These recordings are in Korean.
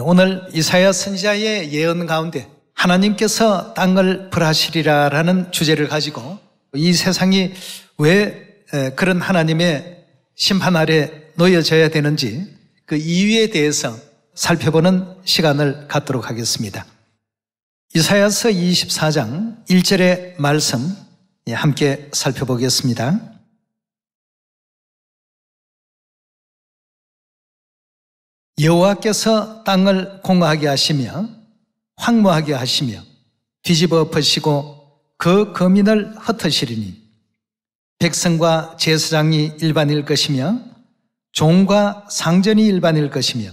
오늘 이사야 선지자의 예언 가운데 하나님께서 땅을 벌하시리라라는 주제를 가지고 이 세상이 왜 그런 하나님의 심판 아래 놓여져야 되는지 그 이유에 대해서 살펴보는 시간을 갖도록 하겠습니다. 이사야서 24장 1절의 말씀 함께 살펴보겠습니다. 여호와께서 땅을 공허하게 하시며 황무하게 하시며 뒤집어 엎으시고 그 거민을 흩으시리니 백성과 제사장이 일반일 것이며 종과 상전이 일반일 것이며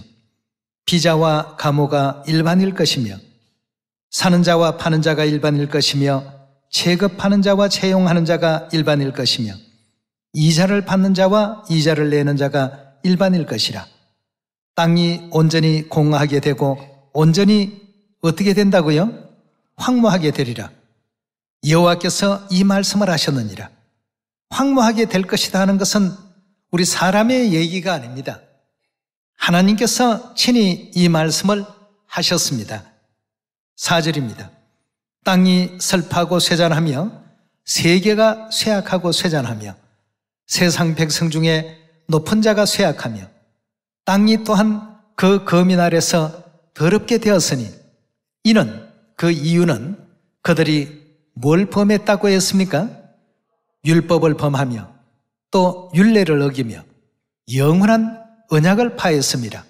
비자와 가모가 일반일 것이며 사는 자와 파는 자가 일반일 것이며 체급하는 자와 채용하는 자가 일반일 것이며 이자를 받는 자와 이자를 내는 자가 일반일 것이라. 땅이 온전히 공허하게 되고 온전히 어떻게 된다고요? 황무하게 되리라. 여호와께서 이 말씀을 하셨느니라. 황무하게 될 것이다 하는 것은 우리 사람의 얘기가 아닙니다. 하나님께서 친히 이 말씀을 하셨습니다. 4절입니다. 땅이 슬퍼하고 쇠잔하며 세계가 쇠약하고 쇠잔하며 세상 백성 중에 높은 자가 쇠약하며 땅이 또한 그 거민 아래서 더럽게 되었으니 이는 그 이유는 그들이 뭘 범했다고 했습니까? 율법을 범하며 또 율례를 어기며 영원한 언약을 파했습니다.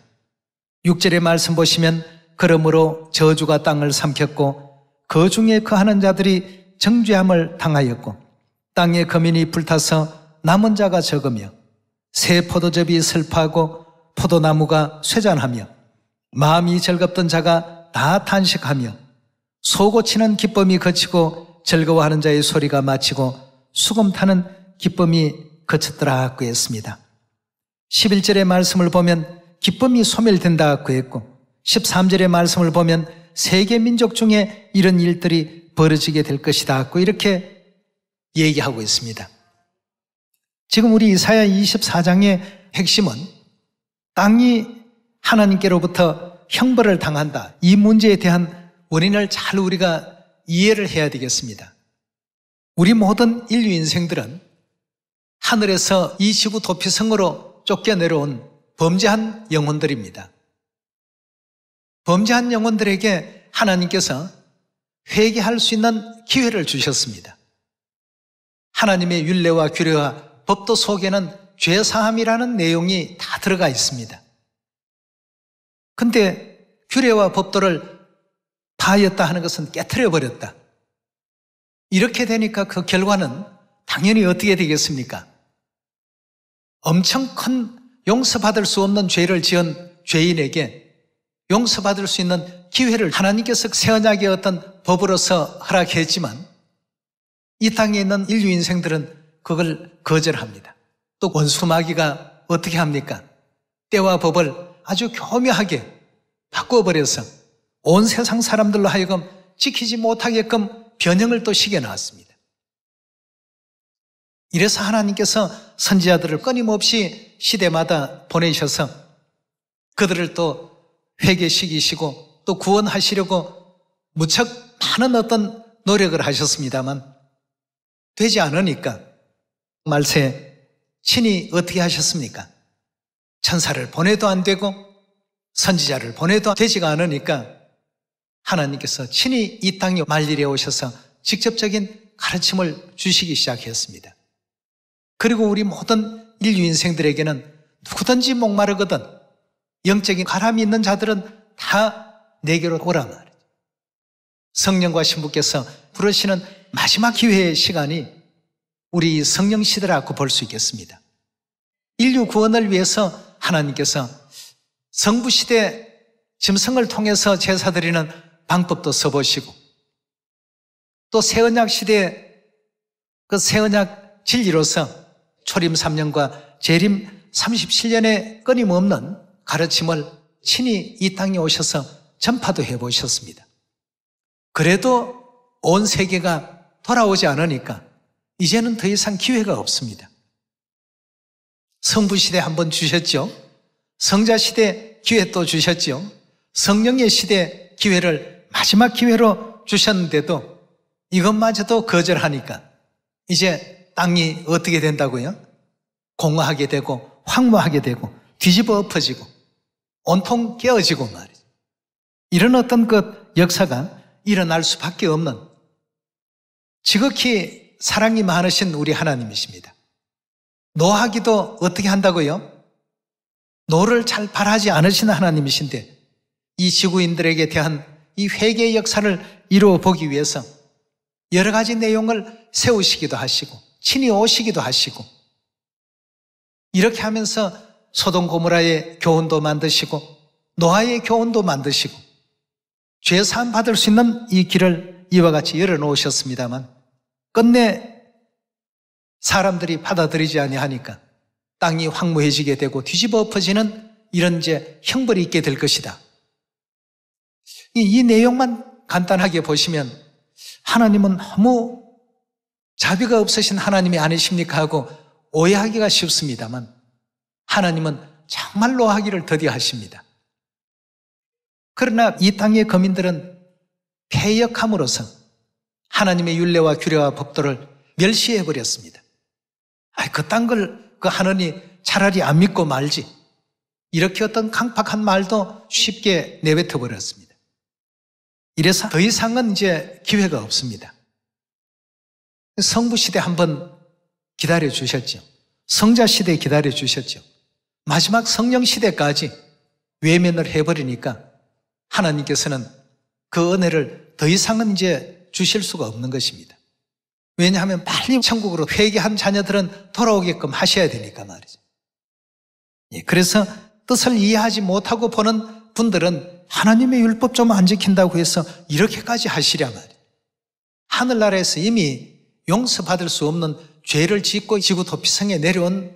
6절의 말씀 보시면 그러므로 저주가 땅을 삼켰고 그 중에 거하는 자들이 정죄함을 당하였고 땅의 거민이 불타서 남은 자가 적으며 새 포도즙이 슬퍼하고 포도나무가 쇠잔하며 마음이 즐겁던 자가 다 탄식하며 소고치는 기쁨이 그치고 즐거워하는 자의 소리가 마치고 수금 타는 기쁨이 그쳤더라고 했습니다. 11절의 말씀을 보면 기쁨이 소멸된다고 했고 13절의 말씀을 보면 세계 민족 중에 이런 일들이 벌어지게 될 것이다 이렇게 얘기하고 있습니다. 지금 우리 이사야 24장의 핵심은 땅이 하나님께로부터 형벌을 당한다. 이 문제에 대한 원인을 잘 우리가 이해를 해야 되겠습니다. 우리 모든 인류 인생들은 하늘에서 이 지구 도피성으로 쫓겨내려온 범죄한 영혼들입니다. 범죄한 영혼들에게 하나님께서 회개할 수 있는 기회를 주셨습니다. 하나님의 율례와 규례와 법도 속에는 죄사함이라는 내용이 다 들어가 있습니다. 근데 규례와 법도를 파하였다 하는 것은 깨트려 버렸다. 이렇게 되니까 그 결과는 당연히 어떻게 되겠습니까? 엄청 큰 용서받을 수 없는 죄를 지은 죄인에게 용서받을 수 있는 기회를 하나님께서 새 언약의 어떤 법으로서 허락했지만 이 땅에 있는 인류 인생들은 그걸 거절합니다. 또 원수 마귀가 어떻게 합니까? 때와 법을 아주 교묘하게 바꿔버려서 온 세상 사람들로 하여금 지키지 못하게끔 변형을 또 시켜놨습니다. 이래서 하나님께서 선지자들을 끊임없이 시대마다 보내셔서 그들을 또 회개시키시고 또 구원하시려고 무척 많은 어떤 노력을 하셨습니다만 되지 않으니까 말세 친히 어떻게 하셨습니까? 천사를 보내도 안 되고 선지자를 보내도 되지가 않으니까 하나님께서 친히 이 땅에 말일에 오셔서 직접적인 가르침을 주시기 시작했습니다. 그리고 우리 모든 인류 인생들에게는 누구든지 목마르거든 영적인 가람이 있는 자들은 다 내게로 오라 말이죠. 성령과 신부께서 부르시는 마지막 기회의 시간이 우리 성령 시대라고 볼 수 있겠습니다. 인류 구원을 위해서 하나님께서 성부 시대 짐승을 통해서 제사 드리는 방법도 써보시고 또 새 언약 시대 그 새 언약 진리로서 초림 3년과 재림 37년의 끊임없는 가르침을 친히 이 땅에 오셔서 전파도 해보셨습니다. 그래도 온 세계가 돌아오지 않으니까 이제는 더 이상 기회가 없습니다. 성부 시대 한번 주셨죠. 성자 시대 기회 또 주셨죠. 성령의 시대 기회를 마지막 기회로 주셨는데도 이것마저도 거절하니까 이제 땅이 어떻게 된다고요? 공허하게 되고 황무하게 되고 뒤집어 엎어지고 온통 깨어지고 말이죠. 이런 어떤 그 역사가 일어날 수밖에 없는 지극히 사랑이 많으신 우리 하나님이십니다. 노하기도 어떻게 한다고요? 노를 잘 바라지 않으신 하나님이신데 이 지구인들에게 대한 이 회개의 역사를 이루어 보기 위해서 여러 가지 내용을 세우시기도 하시고 친히 오시기도 하시고 이렇게 하면서 소돔 고모라의 교훈도 만드시고 노아의 교훈도 만드시고 죄 사함 받을 수 있는 이 길을 이와 같이 열어놓으셨습니다만 끝내 사람들이 받아들이지 아니하니까 땅이 황무해지게 되고 뒤집어 엎어지는 이런 이제 형벌이 있게 될 것이다. 이 내용만 간단하게 보시면 하나님은 너무 자비가 없으신 하나님이 아니십니까 하고 오해하기가 쉽습니다만 하나님은 정말로 하기를 더디하십니다. 그러나 이 땅의 거민들은 패역함으로써 하나님의 율례와 규례와 법도를 멸시해버렸습니다. 그딴 걸 그 하느니 차라리 안 믿고 말지. 이렇게 어떤 강팍한 말도 쉽게 내뱉어 버렸습니다. 이래서 더 이상은 이제 기회가 없습니다. 성부시대 한번 기다려 주셨죠. 성자시대 기다려 주셨죠. 마지막 성령시대까지 외면을 해버리니까 하나님께서는 그 은혜를 더 이상은 이제 주실 수가 없는 것입니다. 왜냐하면 빨리 천국으로 회개한 자녀들은 돌아오게끔 하셔야 되니까 말이죠. 그래서 뜻을 이해하지 못하고 보는 분들은 하나님의 율법 좀 안 지킨다고 해서 이렇게까지 하시랴 말이에요. 하늘나라에서 이미 용서받을 수 없는 죄를 짓고 지구 도피성에 내려온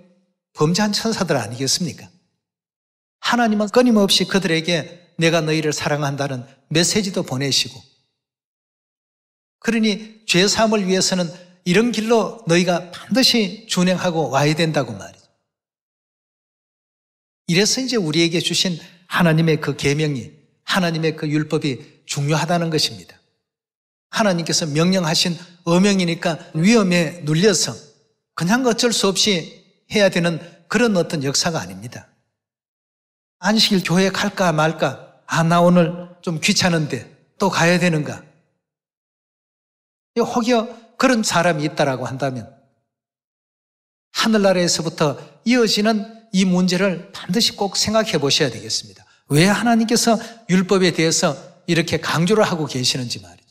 범죄한 천사들 아니겠습니까? 하나님은 끊임없이 그들에게 내가 너희를 사랑한다는 메시지도 보내시고 그러니 죄사함을 위해서는 이런 길로 너희가 반드시 준행하고 와야 된다고 말이죠. 이래서 이제 우리에게 주신 하나님의 그 계명이 하나님의 그 율법이 중요하다는 것입니다. 하나님께서 명령하신 어명이니까 위험에 눌려서 그냥 어쩔 수 없이 해야 되는 그런 어떤 역사가 아닙니다. 안식일 교회 갈까 말까? 나 오늘 좀 귀찮은데 또 가야 되는가? 혹여 그런 사람이 있다라고 한다면 하늘나라에서부터 이어지는 이 문제를 반드시 꼭 생각해 보셔야 되겠습니다. 왜 하나님께서 율법에 대해서 이렇게 강조를 하고 계시는지 말이죠.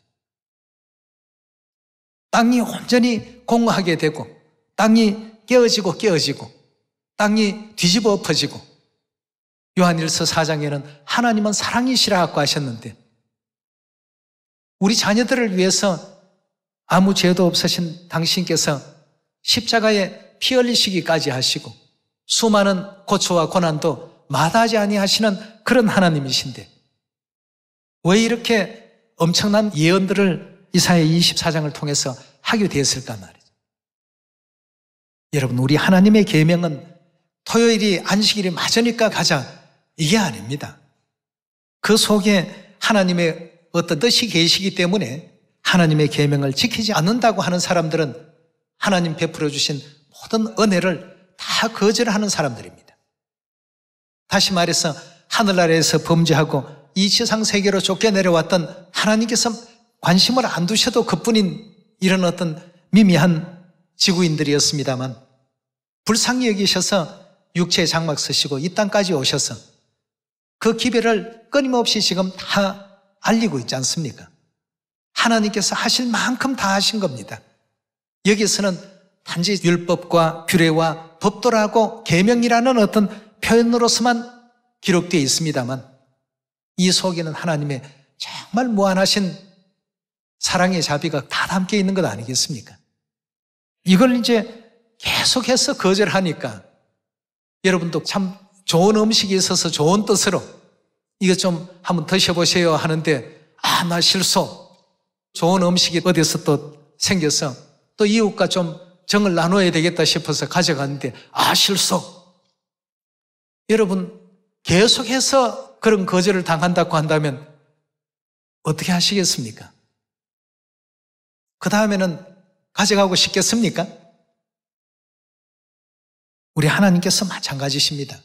땅이 온전히 공허하게 되고 땅이 깨어지고 땅이 뒤집어 엎어지고 요한일서 4장에는 하나님은 사랑이시라고 하셨는데 우리 자녀들을 위해서 아무 죄도 없으신 당신께서 십자가에 피 흘리시기까지 하시고 수많은 고초와 고난도 마다하지 아니하시는 그런 하나님이신데 왜 이렇게 엄청난 예언들을 이사야 24장을 통해서 하게 되었을까 말이죠. 여러분, 우리 하나님의 계명은 토요일이 안식일이 맞으니까 가자 이게 아닙니다. 그 속에 하나님의 어떤 뜻이 계시기 때문에 하나님의 계명을 지키지 않는다고 하는 사람들은 하나님 베풀어 주신 모든 은혜를 다 거절하는 사람들입니다. 다시 말해서 하늘나라에서 범죄하고 이 지상 세계로 쫓겨내려왔던 하나님께서 관심을 안 두셔도 그뿐인 이런 어떤 미미한 지구인들이었습니다만 불쌍히 여기셔서 육체의 장막 쓰시고 이 땅까지 오셔서 그 기별을 끊임없이 지금 다 알리고 있지 않습니까? 하나님께서 하실 만큼 다 하신 겁니다. 여기서는 단지 율법과 규례와 법도라고 계명이라는 어떤 표현으로서만 기록되어 있습니다만 이 속에는 하나님의 정말 무한하신 사랑의 자비가 다 담겨 있는 것 아니겠습니까? 이걸 이제 계속해서 거절하니까 여러분도 참 좋은 음식이 있어서 좋은 뜻으로 이거 좀 한번 드셔보세요 하는데 나 실소. 좋은 음식이 어디서 또 생겨서 또 이웃과 좀 정을 나눠야 되겠다 싶어서 가져갔는데 실소. 여러분 계속해서 그런 거절을 당한다고 한다면 어떻게 하시겠습니까? 그 다음에는 가져가고 싶겠습니까? 우리 하나님께서 마찬가지십니다.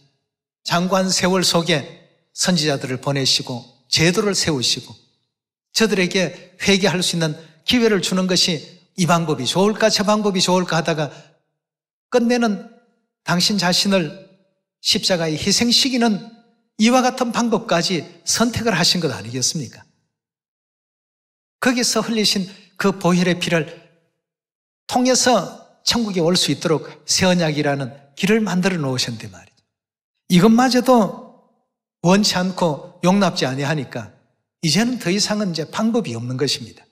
장관 세월 속에 선지자들을 보내시고 제도를 세우시고 저들에게 회개할 수 있는 기회를 주는 것이 이 방법이 좋을까 저 방법이 좋을까 하다가 끝내는 당신 자신을 십자가에 희생시키는 이와 같은 방법까지 선택을 하신 것 아니겠습니까? 거기서 흘리신 그 보혈의 피를 통해서 천국에 올 수 있도록 새 언약이라는 길을 만들어 놓으셨는데 말이죠. 이것마저도 원치 않고 용납지 아니하니까 이제는 더 이상은 이제 방법이 없는 것입니다.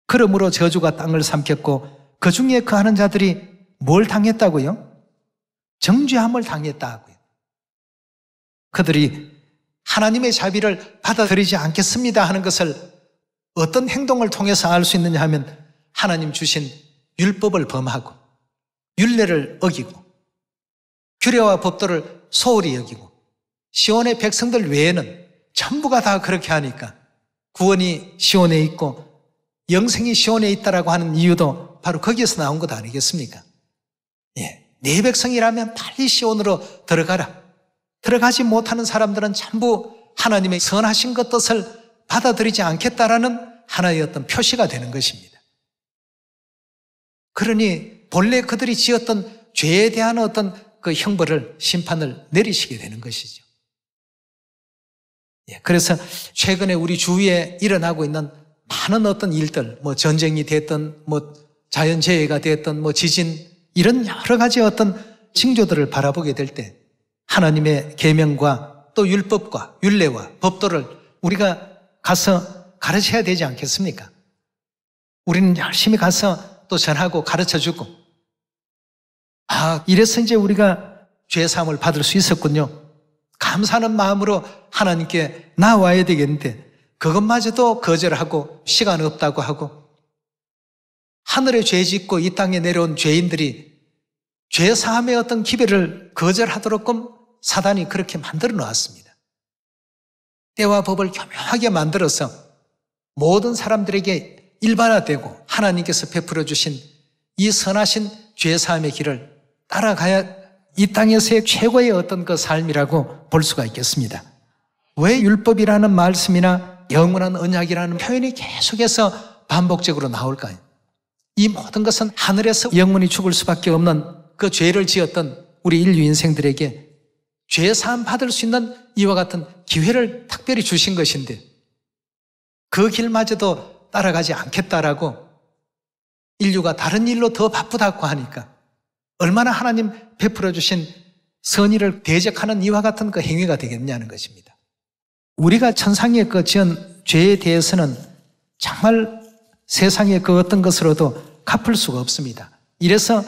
그러므로 저주가 땅을 삼켰고 그 중에 거하는 자들이 뭘 당했다고요? 정죄함을 당했다고요. 그들이 하나님의 자비를 받아들이지 않겠습니다 하는 것을 어떤 행동을 통해서 알 수 있느냐 하면 하나님 주신 율법을 범하고 율례를 어기고 규례와 법도를 소홀히 여기고 시온의 백성들 외에는 전부가 다 그렇게 하니까 구원이 시온에 있고 영생이 시온에 있다라고 하는 이유도 바로 거기에서 나온 것 아니겠습니까? 예, 네 백성이라면 빨리 시온으로 들어가라. 들어가지 못하는 사람들은 전부 하나님의 선하신 것 뜻을 받아들이지 않겠다라는 하나의 어떤 표시가 되는 것입니다. 그러니 본래 그들이 지었던 죄에 대한 어떤 그 형벌을 심판을 내리시게 되는 것이죠. 예, 그래서 최근에 우리 주위에 일어나고 있는 많은 어떤 일들, 뭐 전쟁이 됐든 뭐 자연재해가 됐든 뭐 지진 이런 여러 가지 어떤 징조들을 바라보게 될 때 하나님의 계명과 또 율법과 율례와 법도를 우리가 가서 가르쳐야 되지 않겠습니까? 우리는 열심히 가서 또 전하고 가르쳐주고 이래서 이제 우리가 죄사함을 받을 수 있었군요. 감사하는 마음으로 하나님께 나와야 되겠는데 그것마저도 거절하고 시간 없다고 하고 하늘에 죄 짓고 이 땅에 내려온 죄인들이 죄사함의 어떤 기회를 거절하도록끔 사단이 그렇게 만들어 놓았습니다. 때와 법을 교묘하게 만들어서 모든 사람들에게 일반화되고 하나님께서 베풀어 주신 이 선하신 죄사함의 길을 따라가야 이 땅에서의 최고의 어떤 그 삶이라고 볼 수가 있겠습니다. 왜 율법이라는 말씀이나 영원한 언약이라는 표현이 계속해서 반복적으로 나올까요? 이 모든 것은 하늘에서 영원히 죽을 수밖에 없는 그 죄를 지었던 우리 인류 인생들에게 죄사함 받을 수 있는 이와 같은 기회를 특별히 주신 것인데 그 길마저도 따라가지 않겠다라고 인류가 다른 일로 더 바쁘다고 하니까 얼마나 하나님 베풀어 주신 선의를 대적하는 이와 같은 그 행위가 되겠냐는 것입니다. 우리가 천상의 그 지은 죄에 대해서는 정말 세상의 그 어떤 것으로도 갚을 수가 없습니다. 이래서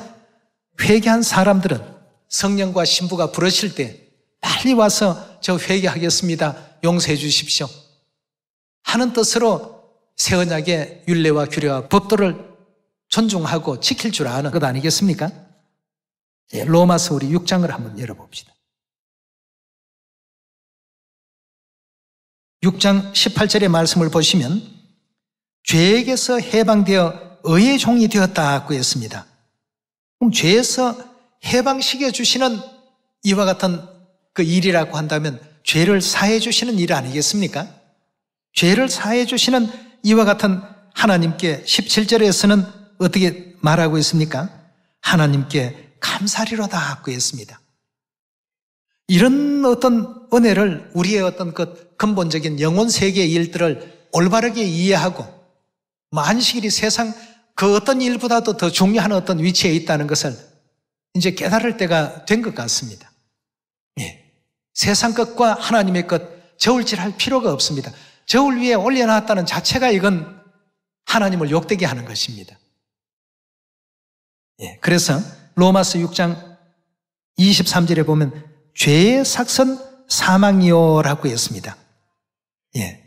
회개한 사람들은 성령과 신부가 부르실 때 빨리 와서 저 회개하겠습니다. 용서해 주십시오. 하는 뜻으로 새 언약의 율례와 규례와 법도를 존중하고 지킬 줄 아는 것 아니겠습니까? 로마서 우리 6장을 한번 열어봅시다. 6장 18절의 말씀을 보시면 죄에게서 해방되어 의의 종이 되었다고 했습니다. 그럼 죄에서 해방시켜 주시는 이와 같은 그 일이라고 한다면 죄를 사해 주시는 일 아니겠습니까? 죄를 사해 주시는 이와 같은 하나님께 17절에서는 어떻게 말하고 있습니까? 하나님께 감사리로다 하고 했습니다. 이런 어떤 은혜를 우리의 어떤 그 근본적인 영혼 세계의 일들을 올바르게 이해하고 만식일이 세상 그 어떤 일보다도 더 중요한 어떤 위치에 있다는 것을 이제 깨달을 때가 된 것 같습니다. 예. 세상 것과 하나님의 것 저울질할 필요가 없습니다. 저울 위에 올려놨다는 자체가 이건 하나님을 욕되게 하는 것입니다. 예. 그래서 로마서 6장 23절에 보면 죄의 삭은 사망이요라고 했습니다. 예.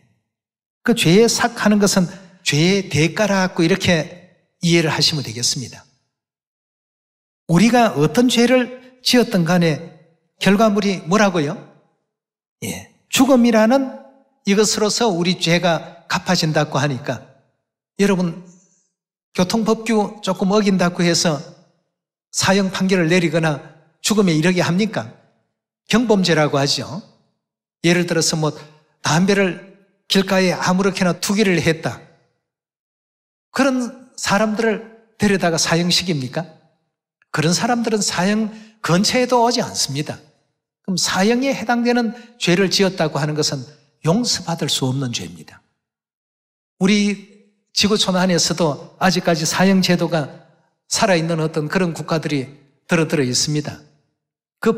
그 죄의 삭하는 것은 죄의 대가라고 이렇게 이해를 하시면 되겠습니다. 우리가 어떤 죄를 지었든 간에 결과물이 뭐라고요? 예. 죽음이라는 이것으로서 우리 죄가 갚아진다고 하니까 여러분 교통법규 조금 어긴다고 해서 사형 판결을 내리거나 죽음에 이르게 합니까? 경범죄라고 하죠. 예를 들어서 담배를 길가에 아무렇게나 투기를 했다. 그런 사람들을 데려다가 사형시킵니까? 그런 사람들은 사형 근처에도 오지 않습니다. 그럼 사형에 해당되는 죄를 지었다고 하는 것은 용서받을 수 없는 죄입니다. 우리 지구촌 안에서도 아직까지 사형 제도가 살아있는 어떤 그런 국가들이 들어 있습니다.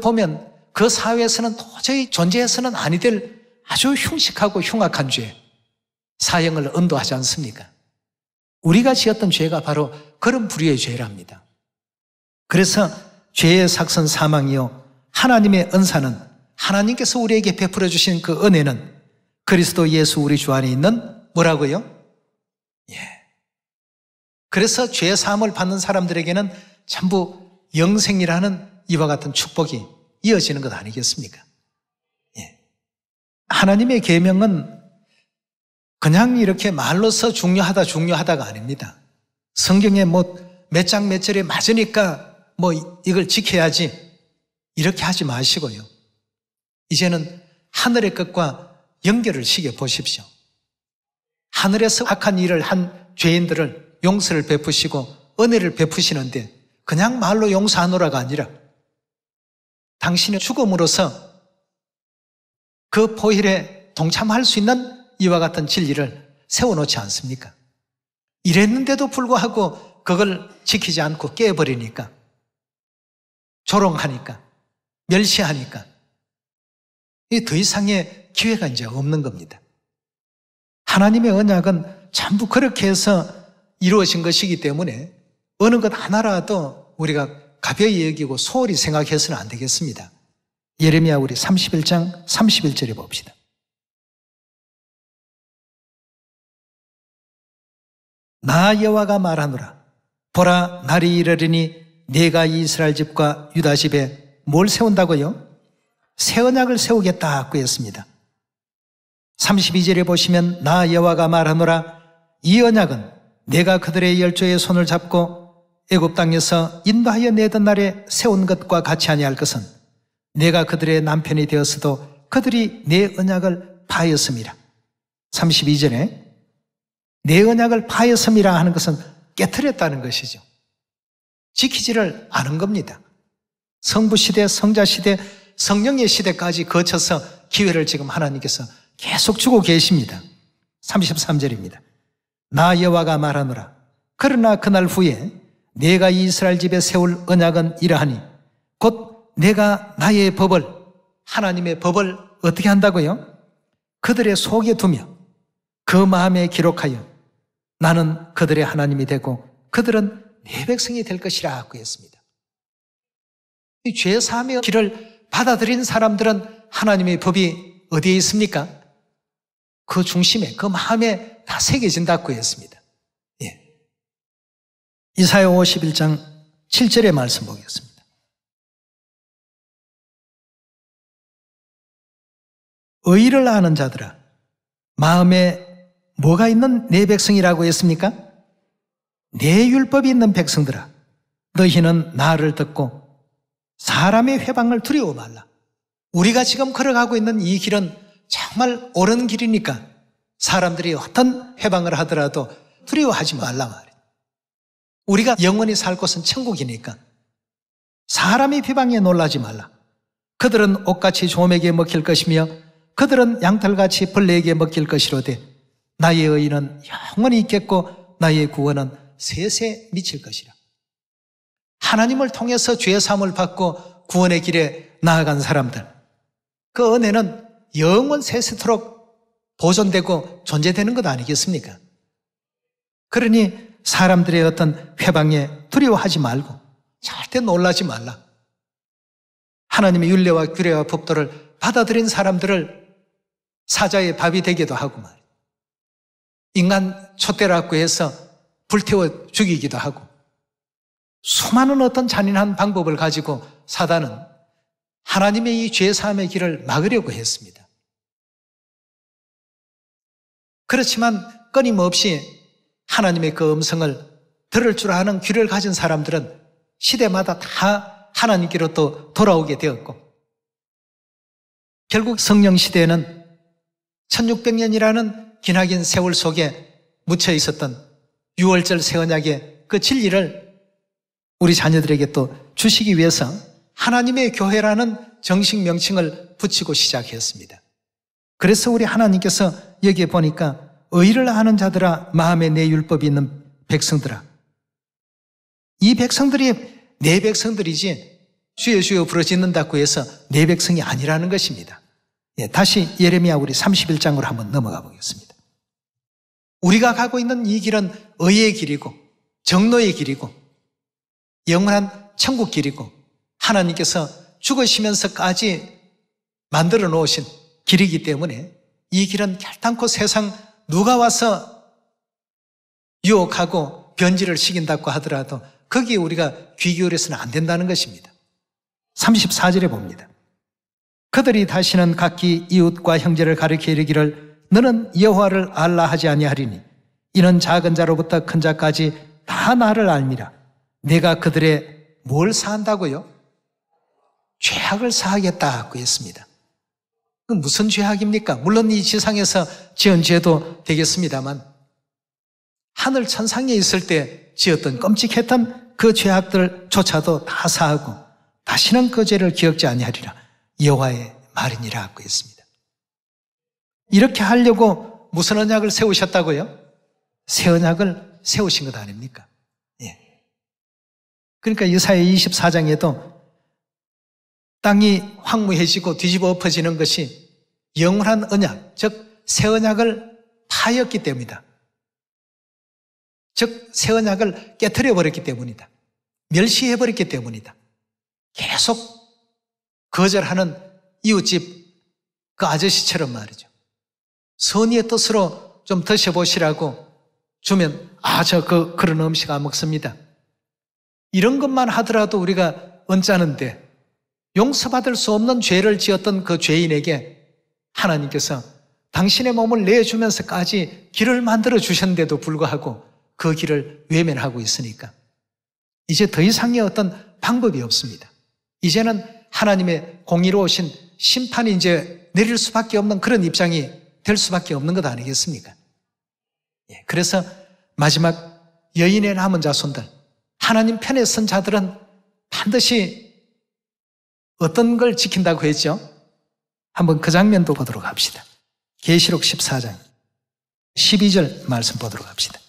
보면 그 사회에서는 도저히 존재해서는 아니 될 아주 흉측하고 흉악한 죄, 사형을 언도하지 않습니까? 우리가 지었던 죄가 바로 그런 부류의 죄랍니다. 그래서 죄의 삭선 사망이요 하나님의 은사는 하나님께서 우리에게 베풀어 주신 그 은혜는 그리스도 예수 우리 주 안에 있는 뭐라고요? 그래서 죄 사함을 받는 사람들에게는 전부 영생이라는 이와 같은 축복이 이어지는 것 아니겠습니까? 하나님의 계명은 그냥 이렇게 말로서 중요하다가 아닙니다. 성경에 몇 장 몇 절에 맞으니까 이걸 지켜야지 이렇게 하지 마시고요. 이제는 하늘의 것과 연결을 시켜 보십시오. 하늘에서 악한 일을 한 죄인들을 용서를 베푸시고 은혜를 베푸시는데 그냥 말로 용서하노라가 아니라 당신의 죽음으로서 그 포일에 동참할 수 있는 이와 같은 진리를 세워놓지 않습니까? 이랬는데도 불구하고 그걸 지키지 않고 깨버리니까, 조롱하니까, 멸시하니까 더 이상의 기회가 이제 없는 겁니다. 하나님의 언약은 전부 그렇게 해서 이루어진 것이기 때문에 어느 것 하나라도 우리가 가벼이 여기고 소홀히 생각해서는 안 되겠습니다. 예레미야 우리 31장 31절에 봅시다. 나 여호와가 말하노라. 보라, 날이 이르리니 내가 이스라엘 집과 유다 집에 뭘 세운다고요? 새 언약을 세우겠다고 했습니다. 32절에 보시면 나 여호와가 말하노라. 이 언약은 내가 그들의 열조의 손을 잡고 애굽 땅에서 인도하여 내던 날에 세운 것과 같이 아니할 것은 내가 그들의 남편이 되었어도 그들이 내 언약을 파하였음이라. 32절에 내 언약을 파하였음이라 하는 것은 깨트렸다는 것이죠. 지키지를 않은 겁니다. 성부시대, 성자시대, 성령의 시대까지 거쳐서 기회를 지금 하나님께서 계속 주고 계십니다. 33절입니다. 나 여호와가 말하노라. 그러나 그날 후에 내가 이스라엘 집에 세울 언약은 이러하니 곧 내가 나의 법을, 하나님의 법을 어떻게 한다고요? 그들의 속에 두며 그 마음에 기록하여 나는 그들의 하나님이 되고 그들은 내 백성이 될 것이라고 했습니다. 이 죄사함의 길을 받아들인 사람들은 하나님의 법이 어디에 있습니까? 그 중심에, 그 마음에 다 새겨진다고 했습니다. 이사야 51장 7절의 말씀 보겠습니다. 의를 아는 자들아, 마음에 뭐가 있는 내 백성이라고 했습니까? 내 율법이 있는 백성들아, 너희는 나를 듣고 사람의 회방을 두려워 말라. 우리가 지금 걸어가고 있는 이 길은 정말 옳은 길이니까 사람들이 어떤 회방을 하더라도 두려워하지 말라 말이에요. 우리가 영원히 살 곳은 천국이니까 사람의 비방에 놀라지 말라. 그들은 옷같이 조맥에 먹힐 것이며 그들은 양털같이 벌레에게 먹힐 것이로되 나의 의는 영원히 있겠고 나의 구원은 세세 미칠 것이라. 하나님을 통해서 죄 사함을 받고 구원의 길에 나아간 사람들, 그 은혜는 영원 세세토록 보존되고 존재되는 것 아니겠습니까? 그러니 사람들의 어떤 회방에 두려워하지 말고 절대 놀라지 말라. 하나님의 율례와 규례와 법도를 받아들인 사람들을 사자의 밥이 되기도 하고 말이에요. 인간 촛대라고 해서 불태워 죽이기도 하고 수많은 어떤 잔인한 방법을 가지고 사단은 하나님의 이 죄사함의 길을 막으려고 했습니다. 그렇지만 끊임없이 하나님의 그 음성을 들을 줄 아는 귀를 가진 사람들은 시대마다 다 하나님께로 또 돌아오게 되었고, 결국 성령 시대에는 1600년이라는 기나긴 세월 속에 묻혀 있었던 유월절 새 언약의 그 진리를 우리 자녀들에게 또 주시기 위해서 하나님의 교회라는 정식 명칭을 붙이고 시작했습니다. 그래서 우리 하나님께서 여기에 보니까 의를 아는 자들아, 마음에 내 율법이 있는 백성들아, 이 백성들이 내 백성들이지 주여 주여 부르짖는다고 해서 내 백성이 아니라는 것입니다. 다시 예레미야 우리 31장으로 한번 넘어가 보겠습니다. 우리가 가고 있는 이 길은 의의 길이고 정로의 길이고 영원한 천국 길이고 하나님께서 죽으시면서까지 만들어 놓으신 길이기 때문에 이 길은 결단코 세상 누가 와서 유혹하고 변질을 시킨다고 하더라도 거기에 우리가 귀 기울여서는 안 된다는 것입니다. 34절에 봅니다. 그들이 다시는 각기 이웃과 형제를 가리켜 이르기를 너는 여호와를 알라 하지 아니하리니 이는 작은 자로부터 큰 자까지 다 나를 알미라. 내가 그들의 뭘 사한다고요? 죄악을 사하겠다고 했습니다. 그 무슨 죄악입니까? 물론 이 지상에서 지은 죄도 되겠습니다만 하늘 천상에 있을 때 지었던 끔찍했던 그 죄악들조차도 다 사하고 다시는 그 죄를 기억지 아니하리라. 여호와의 말이니라고 했습니다. 이렇게 하려고 무슨 언약을 세우셨다고요? 새 언약을 세우신 것 아닙니까? 예. 그러니까 이사야 24장에도 땅이 황무해지고 뒤집어 엎어지는 것이 영원한 언약, 즉 새 언약을 파였기 때문이다. 즉 새 언약을 깨트려 버렸기 때문이다. 멸시해 버렸기 때문이다. 계속 거절하는 이웃집 그 아저씨처럼 말이죠. 선의의 뜻으로 좀 드셔보시라고 주면 그런 음식 안 먹습니다. 이런 것만 하더라도 우리가 언짢은데 용서받을 수 없는 죄를 지었던 그 죄인에게 하나님께서 당신의 몸을 내주면서까지 길을 만들어 주셨는데도 불구하고 그 길을 외면하고 있으니까 이제 더 이상의 어떤 방법이 없습니다. 이제는 하나님의 공의로우신 심판이 이제 내릴 수밖에 없는 그런 입장이 될 수밖에 없는 것 아니겠습니까? 그래서 마지막 여인의 남은 자손들, 하나님 편에 선 자들은 반드시 어떤 걸 지킨다고 했죠? 한번 그 장면도 보도록 합시다. 계시록 14장 12절 말씀 보도록 합시다.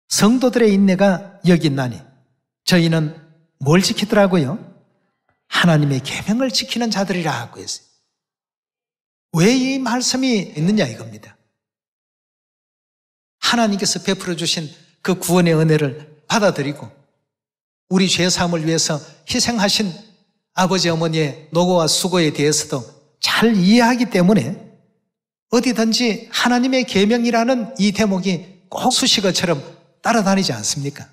성도들의 인내가 여기 있나니 저희는 뭘 지키더라고요? 하나님의 계명을 지키는 자들이라고 했어요. 왜 이 말씀이 있느냐 이겁니다. 하나님께서 베풀어 주신 그 구원의 은혜를 받아들이고 우리 죄사함을 위해서 희생하신 아버지 어머니의 노고와 수고에 대해서도 잘 이해하기 때문에 어디든지 하나님의 계명이라는 이 대목이 꼭 수식어처럼 따라다니지 않습니까?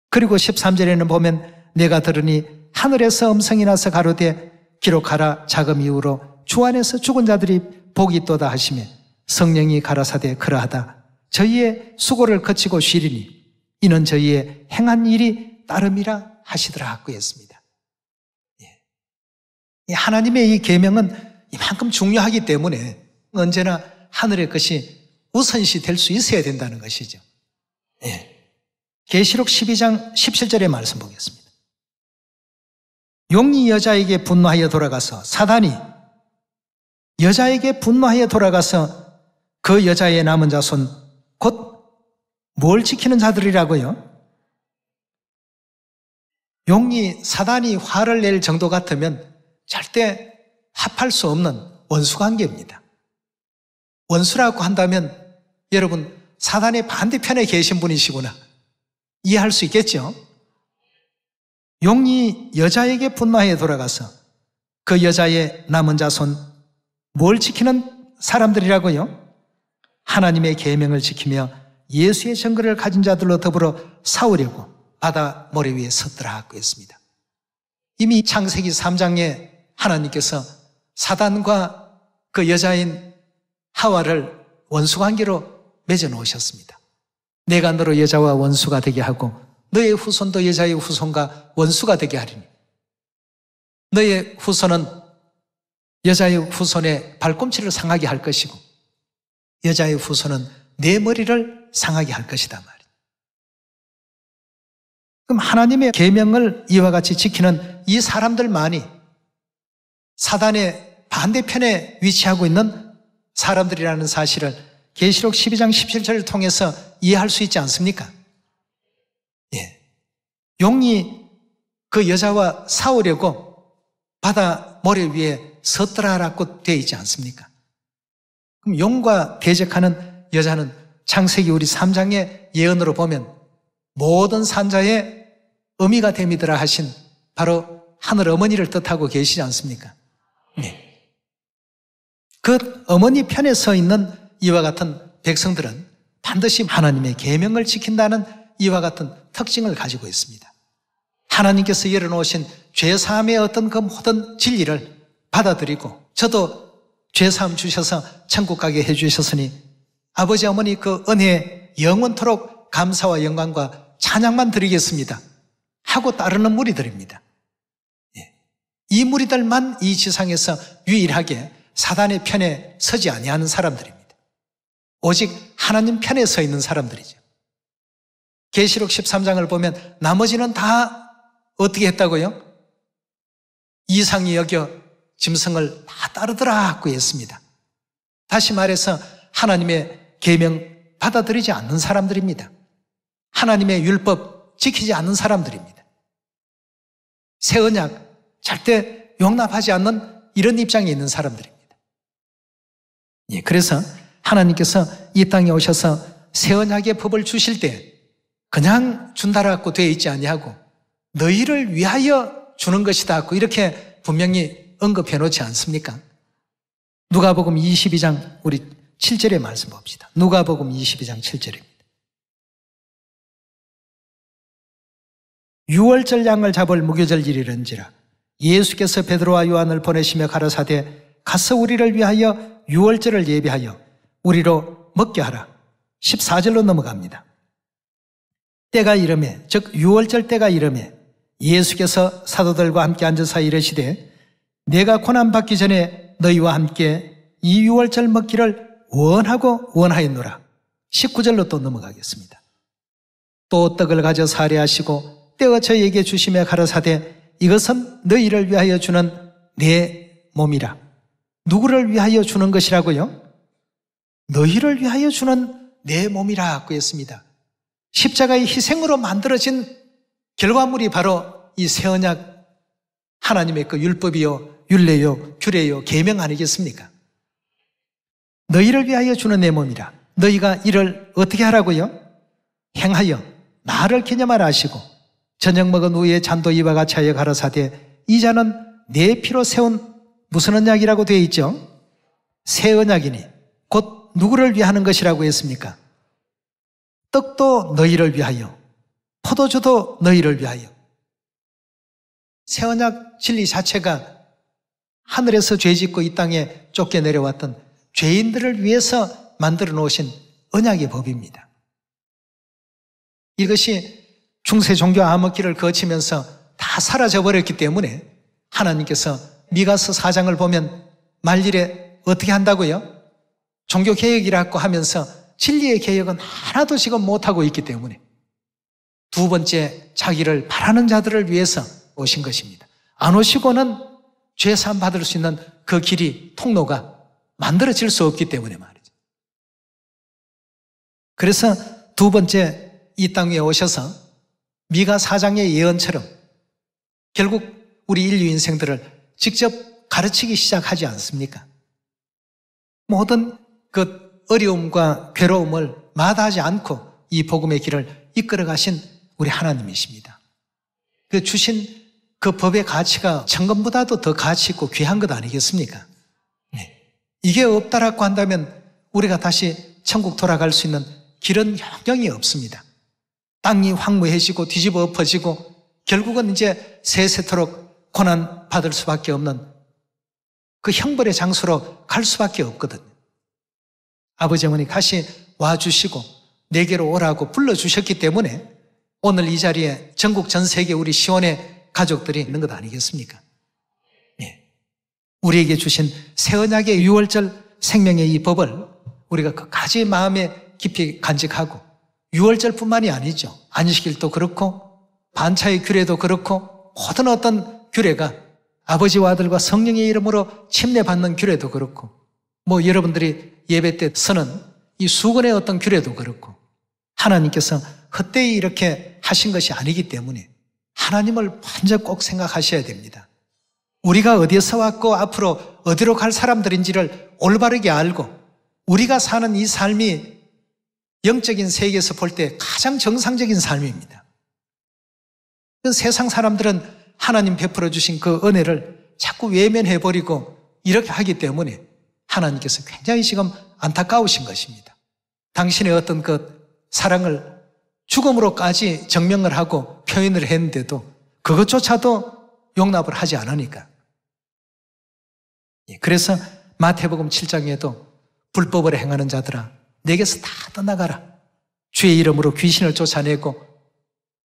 그리고 13절에는 보면 내가 들으니 하늘에서 음성이 나서 가로되 기록하라. 자금 이후로 주 안에서 죽은 자들이 복이 있도다 하시며 성령이 가라사대 그러하다. 저희의 수고를 거치고 쉬리니 이는 저희의 행한 일이 따름이라 하시더라고 했습니다. 하나님의 이 계명은 이만큼 중요하기 때문에 언제나 하늘의 것이 우선시 될 수 있어야 된다는 것이죠. 계시록 12장 17절의 말씀 보겠습니다. 용이 여자에게 분노하여 돌아가서 사단이 여자에게 분노하여 돌아가서 그 여자의 남은 자손 곧 뭘 지키는 자들이라고요? 용이 사단이 화를 낼 정도 같으면 절대 합할 수 없는 원수관계입니다. 원수라고 한다면 여러분 사단의 반대편에 계신 분이시구나 이해할 수 있겠죠? 용이 여자에게 분노하여 돌아가서 그 여자의 남은 자손 뭘 지키는 사람들이라고요? 하나님의 계명을 지키며 예수의 증거를 가진 자들로 더불어 싸우려고 바다 모래 위에 섰더라고 했습니다. 이미 창세기 3장에 하나님께서 사단과 그 여자인 하와를 원수관계로 맺어 놓으셨습니다. 내가 너로 여자와 원수가 되게 하고 너의 후손도 여자의 후손과 원수가 되게 하리니 너의 후손은 여자의 후손의 발꿈치를 상하게 할 것이고 여자의 후손은 내 머리를 상하게 할 것이다 말이에요. 그럼 하나님의 계명을 이와 같이 지키는 이 사람들만이 사단의 반대편에 위치하고 있는 사람들이라는 사실을 계시록 12장 17절을 통해서 이해할 수 있지 않습니까? 예. 용이 그 여자와 싸우려고 바다 모래 위에 섰더라라고 되어 있지 않습니까? 그럼 용과 대적하는 여자는 창세기 우리 3장의 예언으로 보면 모든 산자의 어미가 됨이더라 하신 바로 하늘 어머니를 뜻하고 계시지 않습니까? 네. 그 어머니 편에 서 있는 이와 같은 백성들은 반드시 하나님의 계명을 지킨다는 이와 같은 특징을 가지고 있습니다. 하나님께서 열어놓으신 죄사함의 어떤 그 모든 진리를 받아들이고 저도 죄사함 주셔서 천국 가게 해주셨으니 아버지 어머니 그 은혜에 영원토록 감사와 영광과 찬양만 드리겠습니다 하고 따르는 무리들입니다. 이 무리들만 이 지상에서 유일하게 사단의 편에 서지 아니하는 사람들입니다. 오직 하나님 편에 서 있는 사람들이죠. 계시록 13장을 보면 나머지는 다 어떻게 했다고요? 이상히 여겨 짐승을 다 따르더라고 했습니다. 다시 말해서 하나님의 계명 받아들이지 않는 사람들입니다. 하나님의 율법 지키지 않는 사람들입니다. 새 언약 절대 용납하지 않는 이런 입장에 있는 사람들입니다. 예, 그래서 하나님께서 이 땅에 오셔서 새 언약의 법을 주실 때 그냥 준다라고 되어 있지 아니하고 너희를 위하여 주는 것이다 이렇게 분명히 언급해 놓지 않습니까? 누가복음 22장 우리 7절의 말씀 봅시다. 누가복음 22장 7절입니다. 유월절 양을 잡을 무교절 일이런지라 예수께서 베드로와 요한을 보내시며 가라사대 가서 우리를 위하여 유월절을 예비하여 우리로 먹게 하라. 14절로 넘어갑니다. 때가 이르매 즉 유월절 때가 이르매 예수께서 사도들과 함께 앉아서 이르시되 내가 고난받기 전에 너희와 함께 이 유월절 먹기를 원하고 원하였노라. 19절로 또 넘어가겠습니다. 또 떡을 가져 사례하시고 떼어 저희에게 주시며 가라사대 이것은 너희를 위하여 주는 내 몸이라. 누구를 위하여 주는 것이라고요? 너희를 위하여 주는 내 몸이라고 했습니다. 십자가의 희생으로 만들어진 결과물이 바로 이 새 언약 하나님의 그 율법이요 율례요 규례요 계명 아니겠습니까? 너희를 위하여 주는 내 몸이라. 너희가 이를 어떻게 하라고요? 행하여 나를 기념하라 하시고 저녁 먹은 후에 잔도 이와 같이 하여 가라사대 이 잔은 내 피로 세운 무슨 언약이라고 되어 있죠? 새 언약이니 곧 누구를 위하는 것이라고 했습니까? 떡도 너희를 위하여 포도주도 너희를 위하여. 새 언약 진리 자체가 하늘에서 죄짓고 이 땅에 쫓겨 내려왔던 죄인들을 위해서 만들어 놓으신 언약의 법입니다. 이것이 중세 종교 암흑기를 거치면서 다 사라져버렸기 때문에 하나님께서 미가서 4장을 보면 말일에 어떻게 한다고요? 종교개혁이라고 하면서 진리의 개혁은 하나도 지금 못하고 있기 때문에 두 번째 자기를 바라는 자들을 위해서 오신 것입니다. 안 오시고는 죄사함 받을 수 있는 그 길이 통로가 만들어질 수 없기 때문에 말이죠. 그래서 두 번째 이 땅 위에 오셔서 미가 4장의 예언처럼 결국 우리 인류 인생들을 직접 가르치기 시작하지 않습니까? 모든 그 어려움과 괴로움을 마다하지 않고 이 복음의 길을 이끌어 가신 우리 하나님이십니다. 그 주신 그 법의 가치가 천금보다도 더 가치 있고 귀한 것 아니겠습니까? 네. 이게 없다라고 한다면 우리가 다시 천국 돌아갈 수 있는 길은 영영이 없습니다. 땅이 황무해지고 뒤집어 엎어지고 결국은 이제 세세토록 고난 받을 수밖에 없는 그 형벌의 장소로 갈 수밖에 없거든요. 아버지 어머니 다시 와주시고 내게로 오라고 불러주셨기 때문에 오늘 이 자리에 전국 전 세계 우리 시온의 가족들이 있는 것 아니겠습니까? 예. 우리에게 주신 새 언약의 유월절 생명의 이 법을 우리가 끝까지 마음에 깊이 간직하고 유월절뿐만이 아니죠. 안식일도 그렇고 반차의 규례도 그렇고 모든 어떤 규례가 아버지와 아들과 성령의 이름으로 침례받는 규례도 그렇고 여러분들이 예배 때 쓰는 이 수건의 어떤 규례도 그렇고 하나님께서 헛되이 이렇게 하신 것이 아니기 때문에 하나님을 먼저 꼭 생각하셔야 됩니다. 우리가 어디에서 왔고 앞으로 어디로 갈 사람들인지를 올바르게 알고 우리가 사는 이 삶이 영적인 세계에서 볼 때 가장 정상적인 삶입니다. 세상 사람들은 하나님 베풀어 주신 그 은혜를 자꾸 외면해버리고 이렇게 하기 때문에 하나님께서 굉장히 지금 안타까우신 것입니다. 당신의 어떤 그 사랑을 죽음으로까지 증명을 하고 표현을 했는데도 그것조차도 용납을 하지 않으니까. 그래서 마태복음 7장에도 불법을 행하는 자들아 내게서 다 떠나가라. 주의 이름으로 귀신을 쫓아내고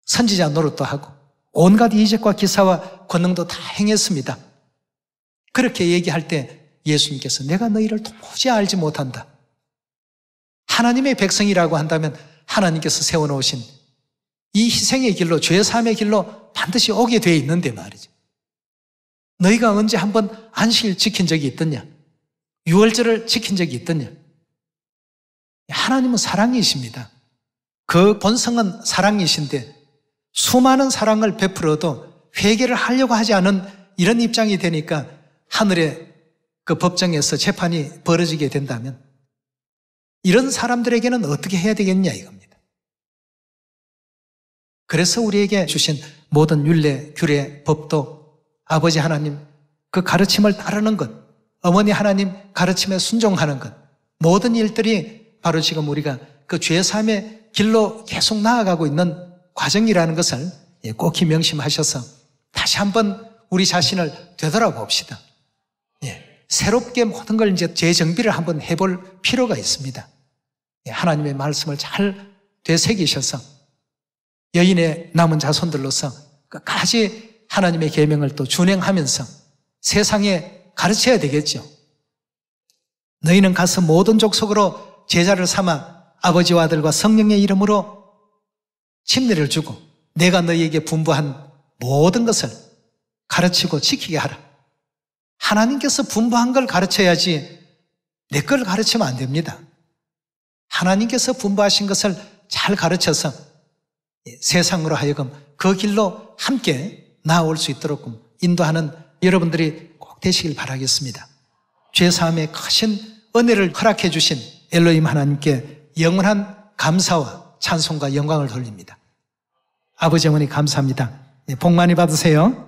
선지자 노릇도 하고 온갖 이적과 기사와 권능도 다 행했습니다. 그렇게 얘기할 때 예수님께서 내가 너희를 도무지 알지 못한다. 하나님의 백성이라고 한다면 하나님께서 세워놓으신 이 희생의 길로 죄사함의 길로 반드시 오게 되어 있는데 말이죠. 너희가 언제 한번 안식일 지킨 적이 있더냐? 유월절을 지킨 적이 있더냐? 하나님은 사랑이십니다. 그 본성은 사랑이신데 수많은 사랑을 베풀어도 회개를 하려고 하지 않은 이런 입장이 되니까 하늘의 그 법정에서 재판이 벌어지게 된다면 이런 사람들에게는 어떻게 해야 되겠냐 이겁니다. 그래서 우리에게 주신 모든 율례, 규례, 법도 아버지 하나님 그 가르침을 따르는 것, 어머니 하나님 가르침에 순종하는 것, 모든 일들이 바로 지금 우리가 그 죄사함의 길로 계속 나아가고 있는 과정이라는 것을 꼭 명심하셔서 다시 한번 우리 자신을 되돌아봅시다. 새롭게 모든 걸 이제 재정비를 한번 해볼 필요가 있습니다. 하나님의 말씀을 잘 되새기셔서 여인의 남은 자손들로서 끝까지 하나님의 계명을 또 준행하면서 세상에 가르쳐야 되겠죠. 너희는 가서 모든 족속으로 제자를 삼아 아버지와 아들과 성령의 이름으로 침례를 주고 내가 너희에게 분부한 모든 것을 가르치고 지키게 하라. 하나님께서 분부한 걸 가르쳐야지 내 걸 가르치면 안 됩니다. 하나님께서 분부하신 것을 잘 가르쳐서 세상으로 하여금 그 길로 함께 나아올 수 있도록 인도하는 여러분들이 꼭 되시길 바라겠습니다. 죄사함의 크신 은혜를 허락해 주신 엘로힘 하나님께 영원한 감사와 찬송과 영광을 돌립니다. 아버지 어머니 감사합니다. 복 많이 받으세요.